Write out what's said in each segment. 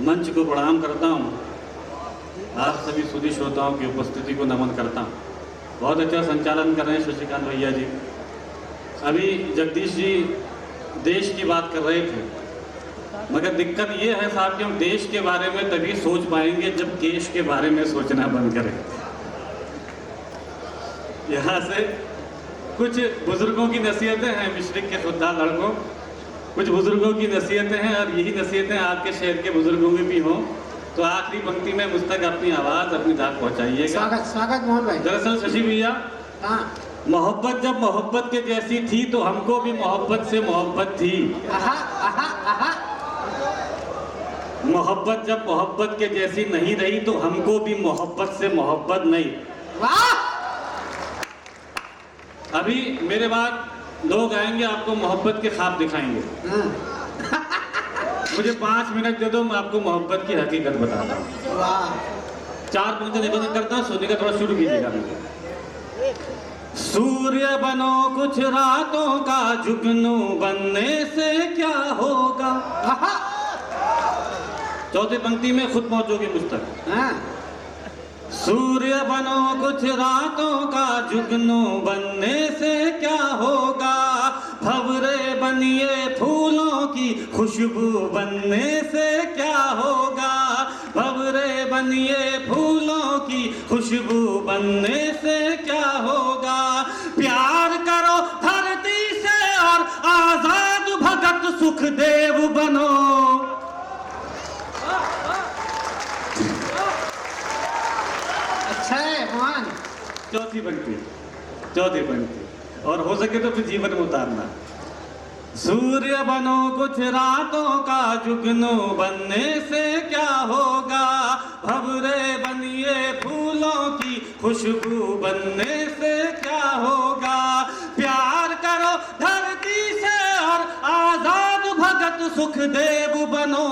मंच को प्रणाम करता हूँ। आप सभी सुधी श्रोताओं की उपस्थिति को नमन करता हूँ। बहुत अच्छा संचालन कर रहे हैं शशिकांत भैया जी। अभी जगदीश जी देश की बात कर रहे थे, मगर दिक्कत ये है साहब कि हम देश के बारे में तभी सोच पाएंगे जब केश के बारे में सोचना बंद करें। यहाँ से कुछ बुजुर्गों की नसीहतें हैं, मिश्रिक के खुदा लड़कों, कुछ बुजुर्गों की नसीहतें हैं और यही नसीहतें आपके शहर के बुजुर्गों में भी हों। तो आखिरी पंक्ति में मुझ तक अपनी आवाज़, अपनी धाक पहुँचाइएगा। स्वागत स्वागत मोहन भाई। दरअसल शशि भैया, हाँ, मोहब्बत जब मोहब्बत के जैसी थी तो हमको भी मोहब्बत से मोहब्बत थी। आहा, आहा, आहा। मोहब्बत जब मोहब्बत के जैसी नहीं रही तो हमको भी मोहब्बत से मोहब्बत नहीं। वाह! अभी मेरे बाद लोग आएंगे, आपको मोहब्बत के ख्वाब दिखाएंगे। मुझे 5 मिनट दे दो, मैं आपको मोहब्बत की हकीकत बताता हूँ। वाह! 4 पंक्ति निबंध करता हूँ, सुनने का थोड़ा शुरू कीजिएगा मुझे। सूर्य बनो कुछ रातों का, जुगनू बनने से क्या होगा। आहा! चौथी पंक्ति में खुद पहुंचोगे मुझ तक। हाँ, सूर्य बनो कुछ रातों का, जुगनू बनने से क्या होगा। भंवरे बनिए फूलों की, खुशबू बनने से क्या होगा। भंवरे बनिए फूलों की, खुशबू बनने से क्या होगा। प्यार करो धरती से और आजाद भगत सुखदेव बनो। अच्छा है मोहन। चौथी पंक्ति और हो सके तो फिर जीवन में उतारना। सूर्य बनो कुछ रातों का, जुगनू बनने से क्या होगा। भंवरे बनिए फूलों की, खुशबू बनने से क्या होगा। प्यार करो धरती से और आजाद भगत सुखदेव बनो।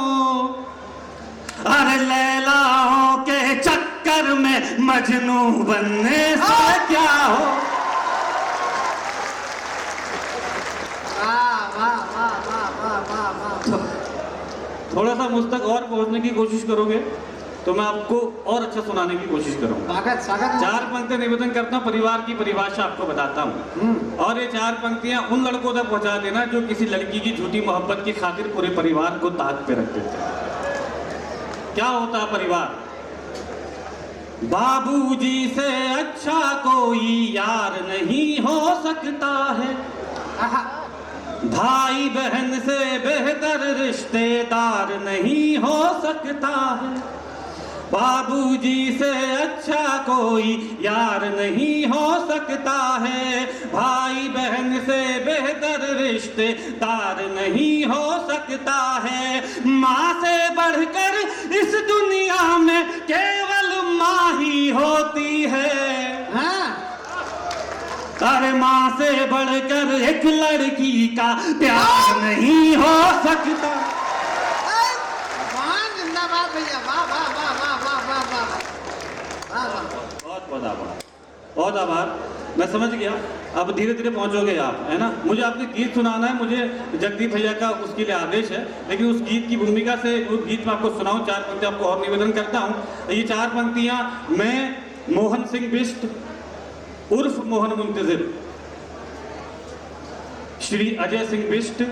अरे लैलाओं के चक्कर में मजनू बनने से क्या हो। थोड़ा सा मुझ तक और पहुंचने की कोशिश करोगे तो मैं आपको और अच्छा सुनाने की कोशिश करूंगा। स्वागत स्वागत। 4 पंक्तियां निवेदन करता हूँ, परिवार की परिभाषा आपको बताता हूँ। और ये 4 पंक्तियां उन लड़कों तक पहुंचा देना जो किसी लड़की की झूठी मोहब्बत की खातिर पूरे परिवार को ताक पे रख देते हैं। क्या होता है परिवार। बाबूजी से अच्छा कोई यार नहीं हो सकता है। आहा! भाई बहन से बेहतर रिश्तेदार नहीं हो सकता है। बाबूजी से अच्छा कोई यार नहीं हो सकता है। भाई बहन से बेहतर रिश्तेदार नहीं हो सकता है। माँ से बढ़कर इस दुनिया में केवल माँ ही होती है। हाँ, अरे माँ से बढ़कर एक लड़की का प्यार नहीं हो सकता। मोहन जिंदाबाद भैया। वाह वाह वाह वाह वाह वाह वाह वाह वाह। बहुत बहुत आभार, बहुत आभार। मैं समझ गया, अब धीरे धीरे पहुंचोगे आप, है ना। मुझे आपने गीत सुनाना है, मुझे जगदीप भैया का उसके लिए आदेश है, लेकिन उस गीत की भूमिका से उस गीत में आपको सुनाऊं। 4 पंक्तियां आपको और निवेदन करता हूं। ये 4 पंक्तियां मैं मोहन सिंह बिष्ट उर्फ मोहन मुंतजिर, श्री अजय सिंह बिष्ट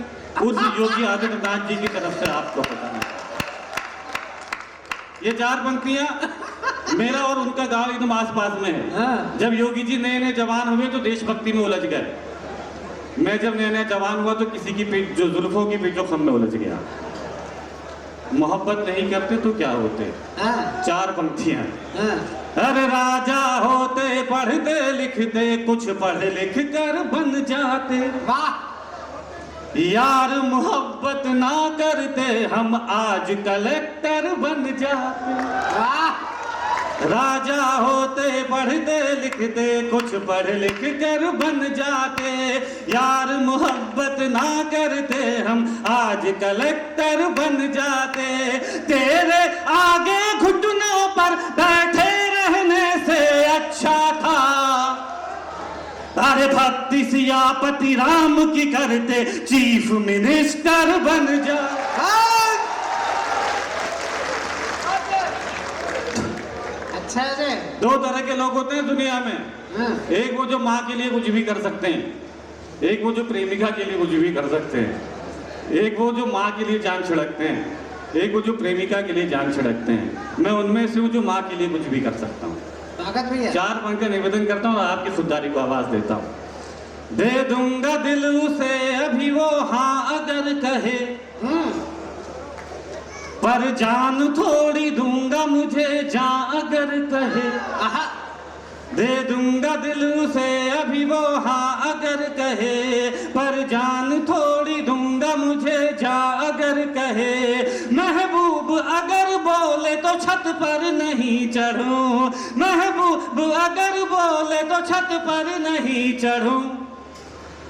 उर्फ योगी आदित्यनाथ जी की तरफ से आपको बताना है। ये 4 पंक्तियां मेरा और उनका गांव एकदम आसपास में है। हाँ। जब योगी जी नए नए जवान हुए तो देशभक्ति में उलझ गए। मैं जब नया नया जवान हुआ तो किसी की पीठ, जो जुल्फों की पीछो खम में उलझ गया। मोहब्बत नहीं करते तो क्या होते। हाँ, 4 पंक्तियां। हाँ। अरे राजा होते पढ़ते लिखते, कुछ पढ़ लिख कर बन जाते। वाह! यार मोहब्बत ना करते, हम आज कलेक्टर बन जाते। वाह! राजा होते पढ़ते लिखते, कुछ पढ़ लिख कर बन जाते। यार मोहब्बत ना करते, हम आज कलेक्टर बन जाते। तेरे आगे घुटनों पर बैठे रहने से अच्छा था। अरे भक्ति सियापति राम की करते, चीफ मिनिस्टर बन जा। दो तरह के लोग होते हैं दुनिया में। हाँ, एक वो जो माँ के लिए कुछ भी कर सकते हैं, एक वो जो प्रेमिका के लिए कुछ भी कर सकते हैं, एक वो जो माँ के लिए जान छिड़कते हैं, एक वो जो प्रेमिका के लिए जान छिड़कते हैं। मैं उनमें से हूँ जो माँ के लिए कुछ भी कर सकता हूँ। ताकत भी है। 4 पंक्ति निवेदन करता हूँ और आपकी खुददारी को आवाज देता हूँ। दे दूंगा दिल उसे अभी वो हाँ अगर कहे, पर जान थोड़ी दूंगा मुझे जान अगर कहे। आहा, दे दूंगा दिल उसे अभी वो हाँ अगर कहे, पर जान थोड़ी दूंगा मुझे जा अगर कहे। महबूब अगर बोले तो छत पर नहीं चढ़ूं, महबूब अगर बोले तो छत पर नहीं चढ़ूं,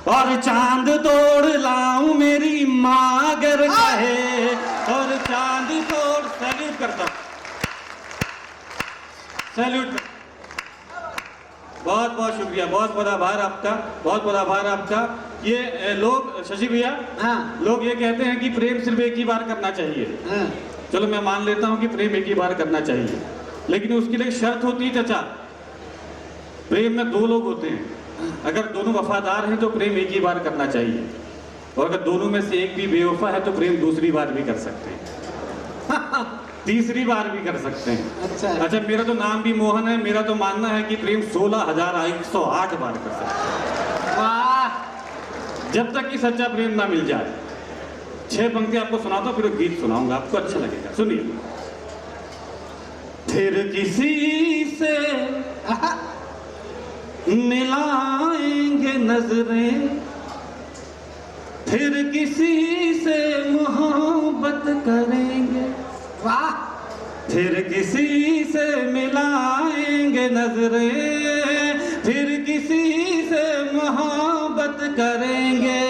और चांद तोड़ लाऊं मेरी माँ अगर कहे, और चांद तोड़। सैल्यूट करता हूं, सैल्यूट। बहुत बहुत शुक्रिया, बहुत बहुत आभार आपका, बहुत बहुत आभार आपका। ये लोग, शशि भैया, हाँ, लोग ये कहते हैं कि प्रेम सिर्फ एक ही बार करना चाहिए। हाँ, चलो मैं मान लेता हूं कि प्रेम एक ही बार करना चाहिए, लेकिन उसके लिए शर्त होती है चाचा, प्रेम में 2 लोग होते हैं। अगर दोनों वफादार हैं तो प्रेम एक ही बार करना चाहिए, और अगर दोनों में से एक भी बेवफा है तो प्रेम दूसरी बार भी कर सकते हैं, तीसरी बार भी कर सकते हैं। अच्छा, मेरा तो नाम भी मोहन है, मेरा तो मानना है कि प्रेम 16,108 बार कर सकते हैं, वाह, जब तक कि सच्चा प्रेम ना मिल जाए। 6 पंक्ति आपको सुनाता हूं, फिर एक गीत सुनाऊंगा, आपको अच्छा लगेगा, सुनिए। फिर किसी से आहा, मिलाएंगे नजरें, फिर किसी से मोहब्बत करेंगे, वाह, फिर किसी से मिलाएंगे नजरें, फिर किसी से मोहब्बत करेंगे,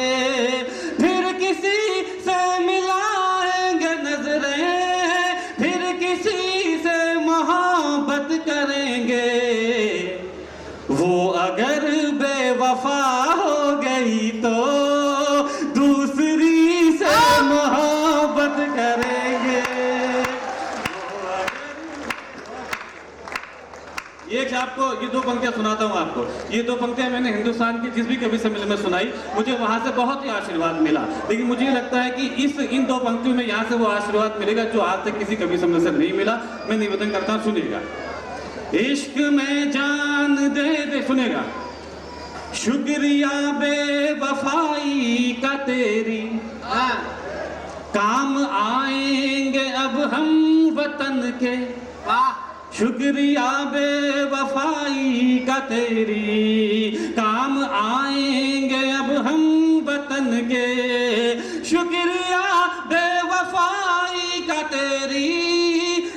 फिर किसी से मिलाएंगे नजरें, फिर किसी से मोहब्बत करेंगे। वो अगर बेवफा हो गई तो दूसरी से मोहब्बत करेंगे। एक आपको ये 2 पंक्तियां सुनाता हूं आपको। ये 2 पंक्तियां मैंने हिंदुस्तान के जिस भी कवि सम्मेलन में सुनाई, मुझे वहां से बहुत ही आशीर्वाद मिला, लेकिन मुझे लगता है कि इन 2 पंक्तियों में यहाँ से वो आशीर्वाद मिलेगा जो आज तक किसी कवि सम्मेलन से नहीं मिला। मैं निवेदन करता हूं, सुनिएगा। इश्क में जान दे दे, सुनेगा। शुक्रिया बेवफाई का तेरी, हाँ, काम आएंगे अब हम वतन के। वाह, शुक्रिया बेवफाई का तेरी, काम आएंगे अब हम वतन के। शुक्रिया बेवफाई का तेरी,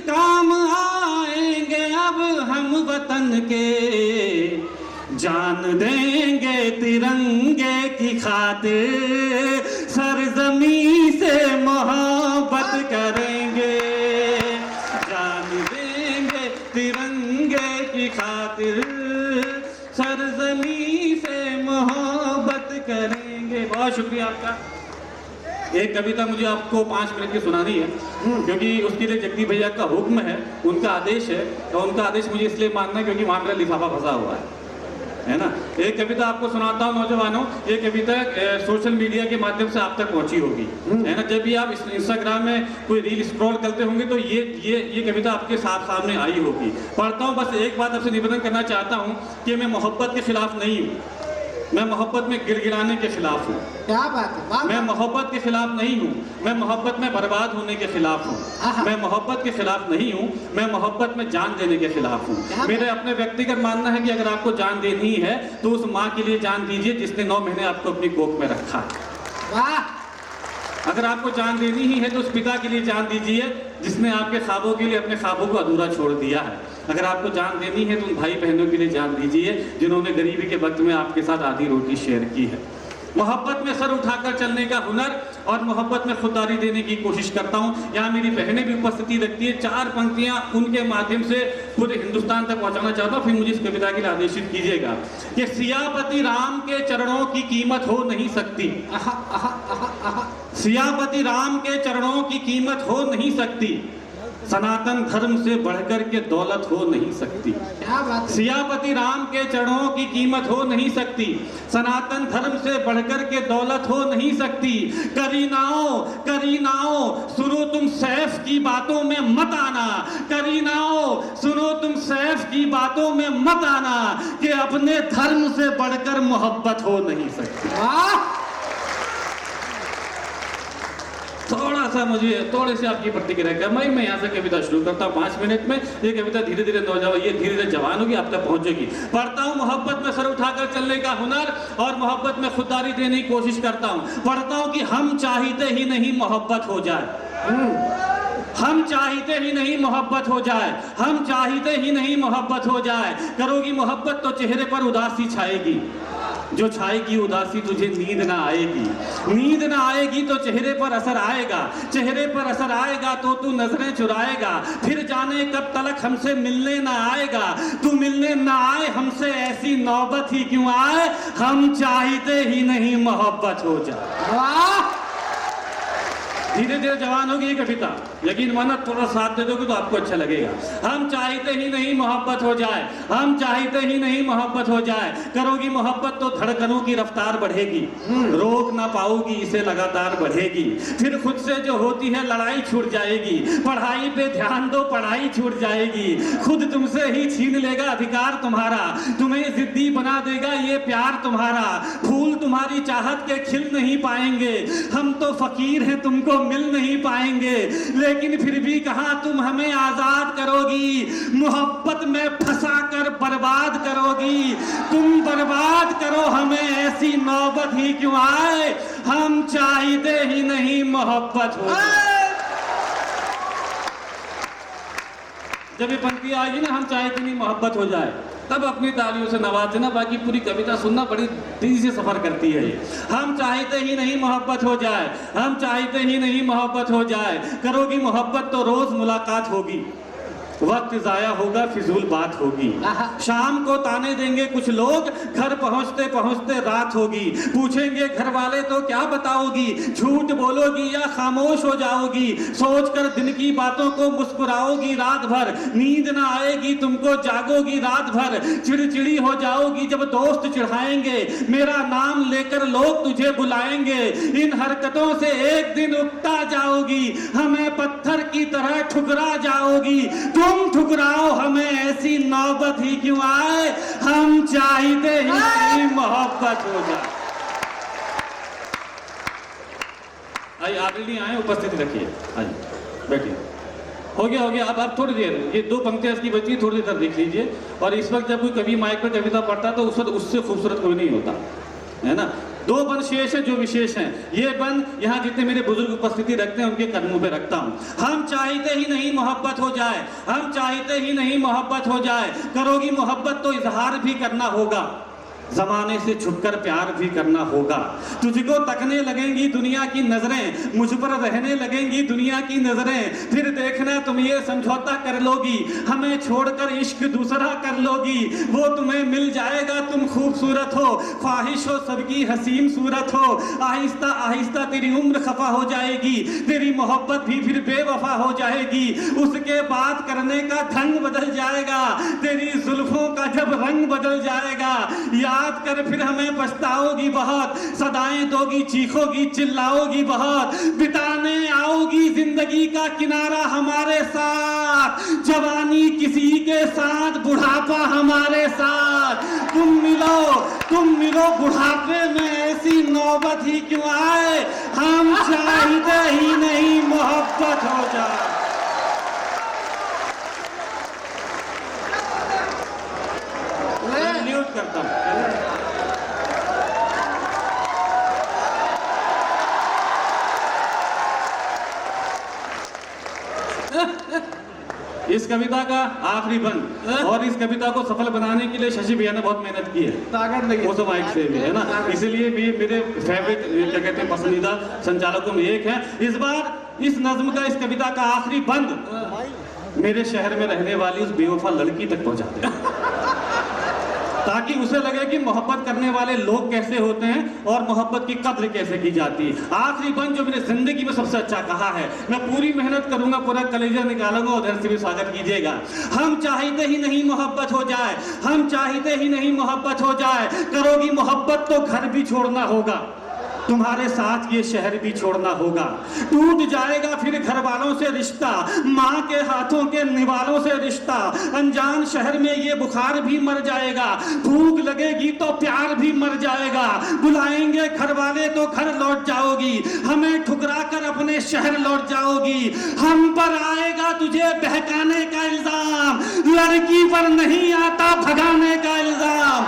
काम आएंगे अब हम वतन के। जान देंगे तिरंगे की खातिर, सरजमी से मोहब्बत करेंगे। जान देंगे तिरंगे की खातिर, सरजमी से मोहब्बत करेंगे। बहुत शुक्रिया आपका। एक कविता मुझे आपको 5 मिनट की सुनानी है, क्योंकि उसके लिए जगदीप भैया का हुक्म है, उनका आदेश है, और उनका आदेश मुझे इसलिए मानना है क्योंकि वहां मेरा लिफाफा फंसा हुआ है ना। एक कविता आपको सुनाता हूँ नौजवानों। ये कविता सोशल मीडिया के माध्यम से आप तक पहुंची होगी, है ना। जब भी आप इंस्टाग्राम में कोई रील स्क्रॉल करते होंगे तो ये कविता आपके सामने आई होगी। पढ़ता हूँ, बस एक बात आपसे निवेदन करना चाहता हूँ कि मैं मोहब्बत के खिलाफ नहीं हूँ, मैं मोहब्बत में गिड़गिड़ाने के खिलाफ हूँ। क्या बात है, वाह, मैं मोहब्बत के खिलाफ नहीं हूँ, मैं मोहब्बत में बर्बाद होने के खिलाफ हूँ। मैं मोहब्बत के खिलाफ नहीं हूँ, मैं मोहब्बत में जान देने के खिलाफ हूँ। मेरे अपने व्यक्तिगत मानना है कि अगर आपको जान देनी है तो उस माँ के लिए जान दीजिए जिसने 9 महीने आपको अपनी कोख में रखा। वाह, अगर आपको जान देनी ही है तो उस पिता के लिए जान दीजिए जिसने आपके ख्वाबों के लिए अपने ख्वाबों को अधूरा छोड़ दिया है। अगर आपको जान देनी है तो उन भाई बहनों के लिए जान दीजिए जिन्होंने गरीबी के वक्त में आपके साथ आधी रोटी शेयर की है। मोहब्बत में सर उठाकर चलने का हुनर और मोहब्बत में खुददारी देने की कोशिश करता हूँ। यहाँ मेरी बहनें भी उपस्थिति रखती है। 4 पंक्तियाँ उनके माध्यम से पूरे हिंदुस्तान तक पहुँचाना चाहता हूँ, फिर मुझे इस कविता के लिए आदेशित कीजिएगा कि सियापति राम के चरणों की कीमत हो नहीं सकती। सियापति राम के चरणों की कीमत हो नहीं सकती। सनातन धर्म से बढ़कर के दौलत हो नहीं सकती। क्या बात है। सियापति राम के चरणों की कीमत हो नहीं सकती। सनातन धर्म से बढ़कर के दौलत हो नहीं सकती। करीनाओं करीनाओं सुनो तुम सैफ की बातों में मत आना। करीनाओं सुनो तुम सैफ की बातों में मत आना कि अपने धर्म से बढ़कर मोहब्बत हो नहीं सकती। वाह थोड़ा सा मुझे थोड़े से आपकी प्रतिक्रिया क्या मैं यहाँ से कविता शुरू करता हूँ 5 मिनट में। ये कविता धीरे धीरे नौजवान ये धीरे धीरे जवान होगी, आप तक पहुंचेगी। पढ़ता हूँ मोहब्बत में सर उठाकर चलने का हुनर और मोहब्बत में खुददारी देने की कोशिश करता हूँ। पढ़ता हूँ कि हम चाहते ही नहीं मोहब्बत हो जाए। हम चाहते ही नहीं मोहब्बत हो जाए। हम चाहते ही नहीं मोहब्बत हो जाए। करोगी मोहब्बत तो चेहरे पर उदासी छाएगी। जो छाएगी उदासी तुझे नींद ना आएगी। नींद ना आएगी तो चेहरे पर असर आएगा। चेहरे पर असर आएगा तो तू नजरें चुराएगा। फिर जाने कब तलक हमसे मिलने ना आएगा। तू मिलने ना आए हमसे ऐसी नौबत ही क्यों आए। हम चाहते ही नहीं मोहब्बत हो जाए। वाह धीरे धीरे जवान होगी ये कविता। यकीन माना थोड़ा साथ दे दोगे तो आपको अच्छा लगेगा। हम चाहते ही नहीं मोहब्बत हो जाए। हम चाहते ही नहीं मोहब्बत हो जाए। करोगी मोहब्बत तो धड़कनों की रफ्तार बढ़ेगी। रोक ना पाओगी इसे लगातार बढ़ेगी। फिर खुद से जो होती है लड़ाई छूट जाएगी। पढ़ाई पे ध्यान दो पढ़ाई छूट जाएगी। खुद तुमसे ही छीन लेगा अधिकार तुम्हारा। तुम्हें जिद्दी बना देगा ये प्यार तुम्हारा। फूल तुम्हारी चाहत के खिल नहीं पाएंगे। हम तो फकीर हैं तुमको मिल नहीं पाएंगे। लेकिन फिर भी कहां तुम हमें आजाद करोगी। मोहब्बत में फंसा कर बर्बाद करोगी। तुम बर्बाद करो हमें ऐसी नौबत ही क्यों आए। हम चाहते ही नहीं मोहब्बत हो। जब ये पंक्ति आएगी ना हम चाहते नहीं मोहब्बत हो जाए तब अपनी तालियों से नवाज देना। बाकी पूरी कविता सुनना बड़ी तेजी से सफर करती है ये। हम चाहते ही नहीं मोहब्बत हो जाए। हम चाहते ही नहीं मोहब्बत हो जाए। करोगी मोहब्बत तो रोज मुलाकात होगी। वक्त जाया होगा फिजूल बात होगी। शाम को ताने देंगे कुछ लोग। घर पहुंचते पहुंचते रात होगी। पूछेंगे घर वाले तो क्या बताओगी। झूठ बोलोगी या खामोश हो जाओगी। सोचकर दिन की बातों को मुस्कुराओगी रात भर। नींद ना आएगी तुमको जागोगी रात भर। चिड़चिड़ी हो जाओगी जब दोस्त चिढ़ाएंगे। मेरा नाम लेकर लोग तुझे बुलाएंगे। इन हरकतों से एक दिन उकता जाओगी। हमें पत्थर की तरह ठुकरा जाओगी। तुम ठुकराओ हमें ऐसी नौबत ही क्यों आए। हम चाहते ही नहीं मोहब्बत हो जाए। आइए ऑलरेडी आए उपस्थिति रखिए। आइए बैठिए। हो गया अब थोड़ी देर ये 2 पंक्तियां इसकी बची थोड़ी देर देख लीजिए। और इस वक्त जब कोई कवि माइक पर कविता पढ़ता तो उस वक्त उससे खूबसूरत कोई नहीं होता है ना। 2 बन शेष है जो विशेष हैं। ये बन यहाँ जितने मेरे बुजुर्ग उपस्थिति रखते हैं उनके कदमों पे रखता हूँ। हम चाहते ही नहीं मोहब्बत हो जाए। हम चाहते ही नहीं मोहब्बत हो जाए। करोगी मोहब्बत तो इजहार भी करना होगा। जमाने से छुपकर प्यार भी करना होगा। तुझको तकने लगेंगी दुनिया की नजरें। मुझ पर रहने लगेंगी दुनिया की नजरें। फिर देखना तुम ये समझौता कर लोगी। हमें छोड़कर इश्क दूसरा कर लोगी। वो तुम्हें मिल जाएगा तुम खूबसूरत हो। ख्वाहिश हो सबकी हसीन सूरत हो। आहिस्ता आहिस्ता तेरी उम्र खफा हो जाएगी। तेरी मोहब्बत भी फिर बेवफा हो जाएगी। उसके बात करने का ढंग बदल जाएगा। तेरी जुल्फों का जब रंग बदल जाएगा। याद कर फिर हमें पछताओगी बहुत। सदाएं दोगी चीखोगी चिल्लाओगी बहुत। बिताने आओगी जिंदगी का किनारा हमारे साथ। जवानी किसी के साथ बुढ़ापा हमारे साथ। तुम मिलो बुढ़ापे में ऐसी नौबत ही क्यों आए। हम चाहते ही नहीं मोहब्बत हो जाए। म्यूट करता हूं। इस कविता का आखिरी बंद और इस कविता को सफल बनाने के लिए शशि भैया ने बहुत मेहनत की है। ताकत लगी वो माइक से भी है ना। इसलिए भी मेरे फेवरेट क्या कहते हैं पसंदीदा संचालकों में एक है। इस बार इस नज्म का इस कविता का आखिरी बंद मेरे शहर में रहने वाली उस बेवफा लड़की तक पहुंचा दे। ताकि उसे लगे कि मोहब्बत करने वाले लोग कैसे होते हैं और मोहब्बत की कद्र कैसे की जाती है। आखिरी बंद जो मैंने जिंदगी में सबसे अच्छा कहा है, मैं पूरी मेहनत करूंगा, पूरा कलेजा निकालूंगा, उधर से भी स्वागत कीजिएगा। हम चाहते ही नहीं मोहब्बत हो जाए, हम चाहते ही नहीं मोहब्बत हो जाए। करोगी मोहब्बत तो घर भी छोड़ना होगा, तुम्हारे साथ ये शहर भी छोड़ना होगा। टूट जाएगा फिर घर वालों से रिश्ता, माँ के हाथों के निवालों से रिश्ता। अनजान शहर में ये बुखार भी मर जाएगा, भूख लगेगी तो प्यार भी मर जाएगा। बुलाएंगे घर वाले तो घर लौट जाओगी, हमें ठुकरा कर अपने शहर लौट जाओगी। हम पर आएगा तुझे बहकाने का इल्जाम, लड़की पर नहीं आता भगाने का इल्जाम।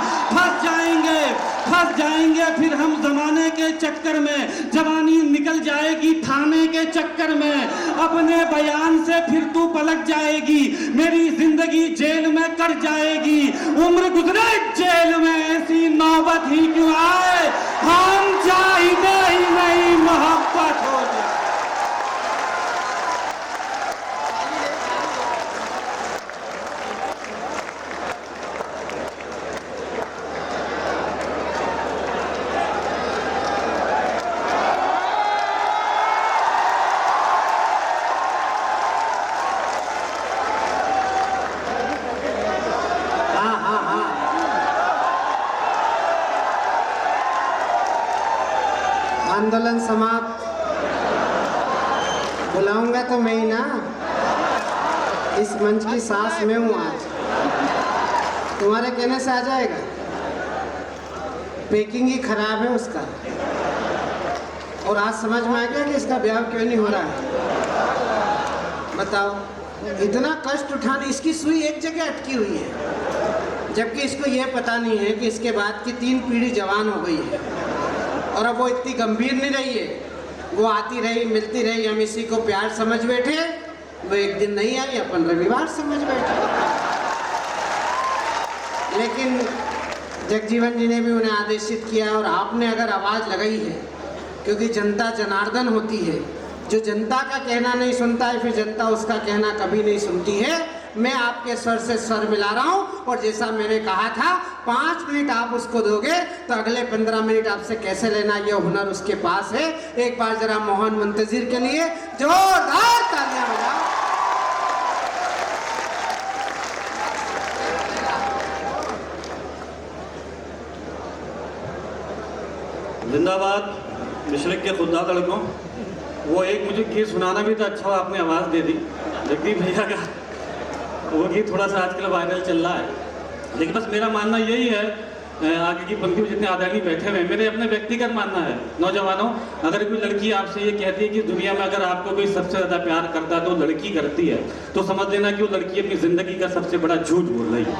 फंस जाएंगे फिर हम जमाने के चक्कर में, जवानी निकल जाएगी थाने के चक्कर में। अपने बयान से फिर तू पलट जाएगी, मेरी जिंदगी जेल में कट जाएगी। उम्र गुजरे जेल में ऐसी नौबत ही क्यों आए, हम चाहते ही नहीं मोहब्बत हो जाए। आंदोलन समाप्त। बुलाऊंगा तो मैं ही ना, इस मंच की सांस में हूँ आज, तुम्हारे कहने से आ जाएगा। पैकिंग ही खराब है उसका, और आज समझ में आ गया कि इसका ब्याह क्यों नहीं हो रहा है। बताओ, इतना कष्ट उठाने, इसकी सुई एक जगह अटकी हुई है, जबकि इसको यह पता नहीं है कि इसके बाद की 3 पीढ़ी जवान हो गई है, और अब वो इतनी गंभीर नहीं रही है। वो आती रही, मिलती रही, हम इसी को प्यार समझ बैठे। वो एक दिन नहीं आई, अपन रविवार समझ बैठे। लेकिन जगजीवन जी ने भी उन्हें आदेशित किया, और आपने अगर आवाज़ लगाई है, क्योंकि जनता जनार्दन होती है, जो जनता का कहना नहीं सुनता है, फिर जनता उसका कहना कभी नहीं सुनती है। मैं आपके स्वर से स्वर मिला रहा हूं, और जैसा मैंने कहा था 5 मिनट आप उसको दोगे तो अगले 15 मिनट आपसे कैसे लेना, यह हुनर उसके पास है। एक बार जरा मोहन मुंतजिर के लिए जोरदार तालियां बजाओ। जिंदाबाद मशरक के खुदा लड़कों। वो एक मुझे गीत सुनाना भी था, अच्छा आपने आवाज़ दे दी। जगदीप भैया का वो गीत थोड़ा सा आजकल वायरल चल रहा है, लेकिन बस मेरा मानना यही है, आगे की पंक्ति में जितने आदरणीय बैठे हुए हैं, मेरे अपने व्यक्तिगत मानना है, नौजवानों, अगर कोई लड़की आपसे ये कहती है कि दुनिया में अगर आपको कोई सबसे ज़्यादा प्यार करता है तो लड़की करती है, तो समझ लेना कि वो लड़की अपनी ज़िंदगी का सबसे बड़ा झूठ बोल रही है।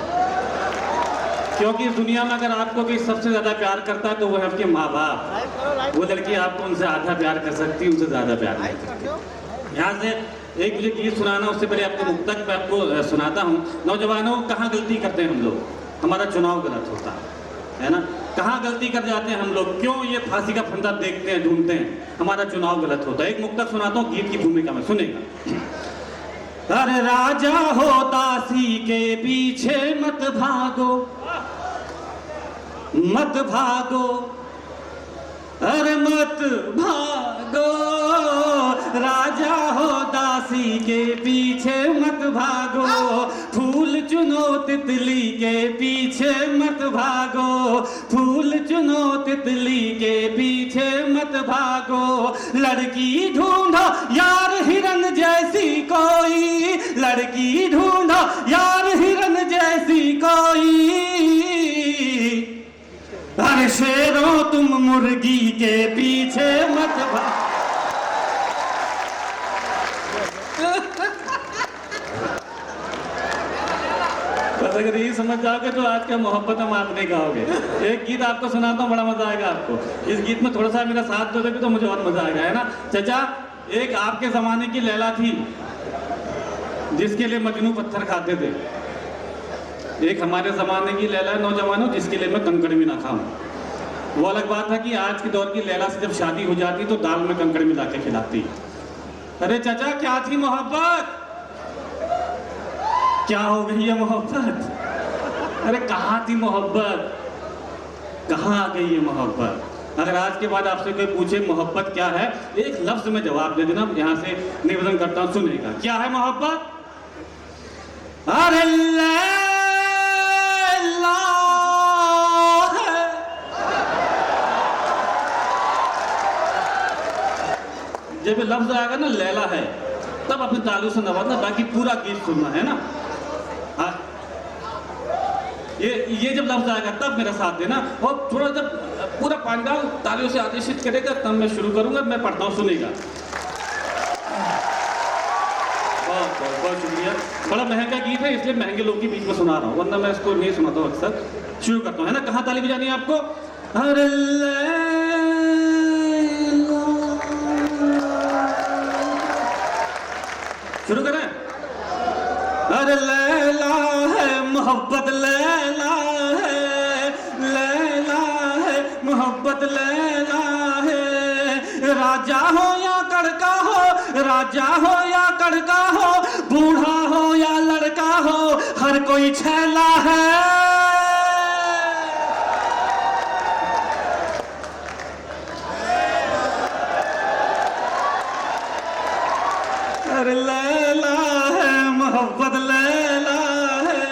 क्योंकि इस दुनिया में अगर आपको कोई सबसे ज़्यादा प्यार करता है तो वो है आपके माँ बाप। वो लड़की आपको उनसे आधा प्यार कर सकती है, उनसे ज़्यादा प्यार नहीं कर सकती। यहाँ से एक मुझे गीत सुनाना, उससे पहले आपको मुक्तक पे आपको सुनाता हूँ। नौजवानों, कहाँ गलती करते हैं हम लोग, हमारा चुनाव गलत होता है ना। कहाँ गलती कर जाते हैं हम लोग, क्यों ये फांसी का फंदा देखते हैं, ढूंढते हैं, हमारा चुनाव गलत होता है। एक मुक्तक सुनाता हूँ गीत की भूमिका में, सुनेगा। अरे राजा हो दासी के पीछे मत भागो, मत भागो, अरे मत भागो, राजा हो दासी के पीछे मत भागो, फूल चुनो तितली के पीछे मत भागो, फूल चुनो तितली के पीछे मत भागो, लड़की ढूंढो यार हिरन जैसी कोई, लड़की ढूंढो यार हिरन जैसी कोई, अरे शेरों तुम मुर्गी के पीछे मत भागो। बस अगर यही समझ जाओगे तो आज क्या मोहब्बत हम आप नहीं गाओगे। एक गीत आपको सुनाता हूँ, बड़ा मजा आएगा आपको। इस गीत में थोड़ा सा मेरा साथ दोगे तो मुझे और मजा आएगा, है ना चाचा। एक आपके जमाने की लैला थी जिसके लिए मजनू पत्थर खाते थे, एक हमारे ज़माने की लैला नौजवानों जिसके लिए मैं कंकड़ भी ना खाऊं। वो अलग बात है कि आज के दौर की लैला से जब शादी हो जाती तो दाल में कंकड़ मिला के खिलाती। अरे चाचा, क्या थी मोहब्बत, क्या हो गई है मोहब्बत। अरे कहाँ थी मोहब्बत, कहाँ आ गई ये मोहब्बत? अगर आज के बाद आपसे कोई पूछे मोहब्बत क्या है, एक लफ्ज में जवाब दे देना। यहाँ से निवेदन करता हूँ, सुनिएगा। क्या है मोहब्बत? अरे लैला है। जब ये लफ्ज आएगा ना लैला है, तब अपनी तालियों से नवाजना, बाकी पूरा गीत सुनना है ना। हाँ, ये जब लफ्ज आएगा तब मेरा साथ देना, और थोड़ा जब पूरा पंडाल तालियों से आदेशित करेगा तब मैं शुरू करूंगा। मैं पढ़ता हूँ, सुनेगा। बहुत बहुत बहुत शुक्रिया। बड़ा महंगा गीत है, इसलिए महंगे लोग के बीच में सुना रहा हूँ, वरना मैं इसको नहीं सुनाता हूँ अक्सर। शुरू करता हूँ, है ना। कहाँ ताली बजानी है आपको? अरे शुरू करें। अरे लैला है मोहब्बत, लैला है, लैला है मोहब्बत, लैला है। राजा हो या कड़का हो, राजा हो या कड़का हो, बूढ़ा हो या लड़का हो, हर कोई छैला है। अरे लैला है मोहब्बत, लैला है,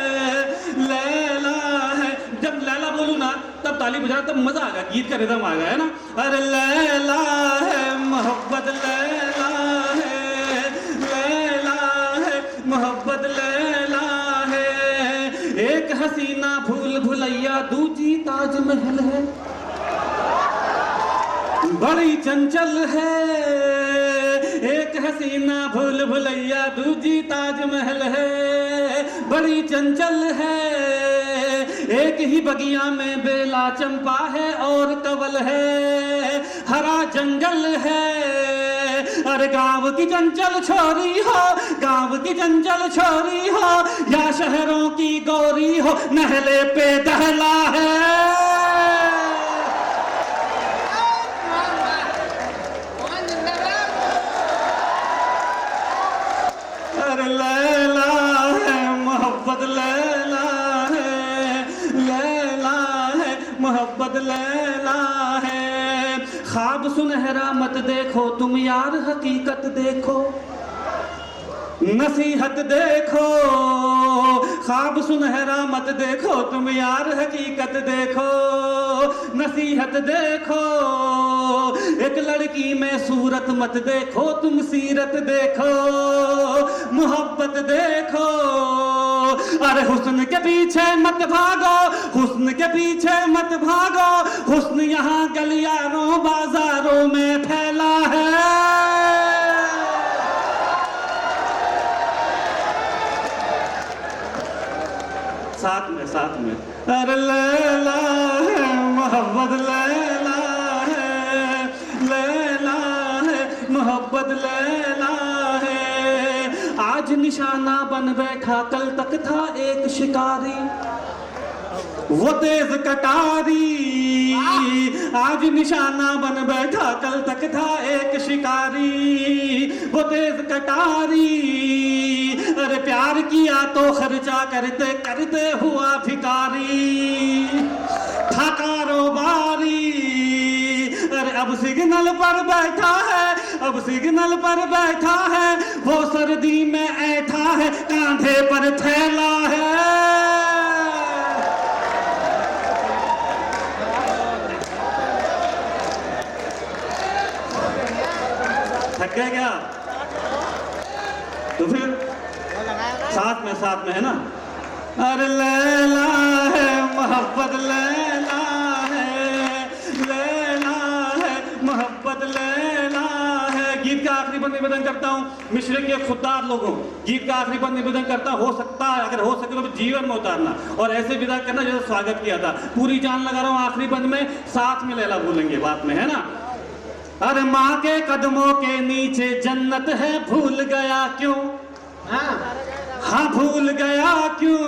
लैला है। जब लैला बोलूं ना तब ताली बजाना, तब मजा आएगा, गीत का रिदम आएगा, है ना। अरे लैला है मोहब्बत, लैला है, लैला है मोहब्बत, लैला है। एक हसीना भूल भुलैया, दूजी ताजमहल है, बड़ी चंचल है। एक हसीना भूल भुलैया, दूजी ताजमहल है, बड़ी चंचल है। एक ही बगिया में बेला चंपा है और कवल है, हरा जंगल है। अरे गांव की चंचल छोरी हो, गांव की चंचल छोरी हो, या शहरों की गौरी हो, नहले पे दहला है। लैला है मोहब्बत, लैला है, लैला है मोहब्बत, लैला है। ख्वाब सुनहरा मत देखो तुम यार, हकीकत देखो, नसीहत देखो। ख्वाब सुनहरा मत देखो तुम यार, हकीकत देखो, नसीहत देखो। एक लड़की में सूरत मत देखो तुम, सीरत देखो, मोहब्बत देखो। अरे हुस्न के पीछे मत भागो, हुस्न के पीछे मत भागो, हुस्न यहाँ गलियारों बाजारों में फैला है। साथ में अरे लैला है मोहब्बत, लैला है, लैला है मोहब्बत, लैला है। आज निशाना बन बैठा, कल तक था एक शिकारी, वो तेज कटारी। आज निशाना बन बैठा, कल तक था एक शिकारी, वो तेज कटारी। अरे प्यार किया तो खर्चा करते करते हुआ भिखारी, था कारोबारी। अरे अब सिग्नल पर बैठा है, अब सिग्नल पर बैठा है, वो सर्दी में ऐठा है, कांधे पर थैला है। थक गए क्या? तो फिर साथ में है ना। अरे लैला है मोहब्बत, लैला है, लैला है मोहब्बत, लैला है। गीत का आखिरी पर निवेदन करता हूँ मिश्र के खुददार लोगों, गीत का आखिरी पर निवेदन करता हो सकता है, अगर हो सके तो जीवन में उतारना और ऐसे विदा करना जैसे स्वागत किया था। पूरी जान लगा रहा हूँ आखिरी बंद में साथ में लैला बोलेंगे बात में, है ना। अरे माँ के कदमों के नीचे जन्नत है, भूल गया क्यों? हाँ भूल गया क्यों?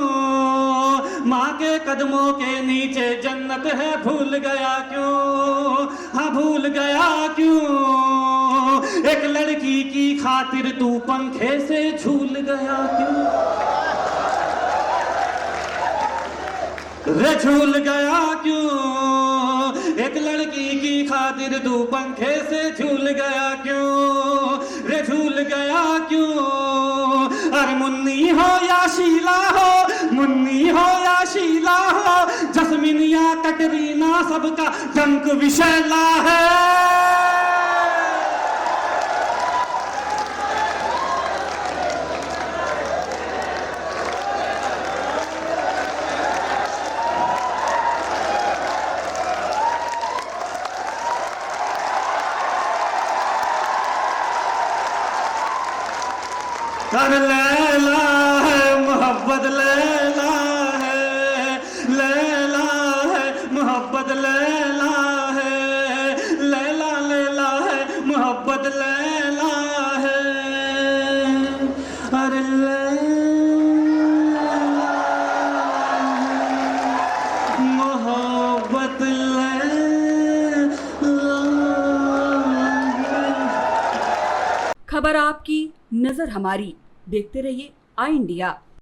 माँ के कदमों के नीचे जन्नत है, भूल गया क्यों? हाँ भूल गया क्यों? एक लड़की की खातिर तू पंखे से झूल गया क्यों? रे झूल गया क्यों एक लड़की की खातिर तू पंखे से झूल गया क्यों रे झूल गया क्यों अरे मुन्नी हो या शीला हो मुन्नी हो या शीला हो जस्मिन या कटरीना सबका डंक विशैला है कर लैला है मोहब्बत लैला है लैला है मोहब्बत लैला है लैला लैला है मोहब्बत लैला है अरे लैला मोहब्बत लैला। खबर आपकी नजर हमारी, देखते रहिए आई इंडिया।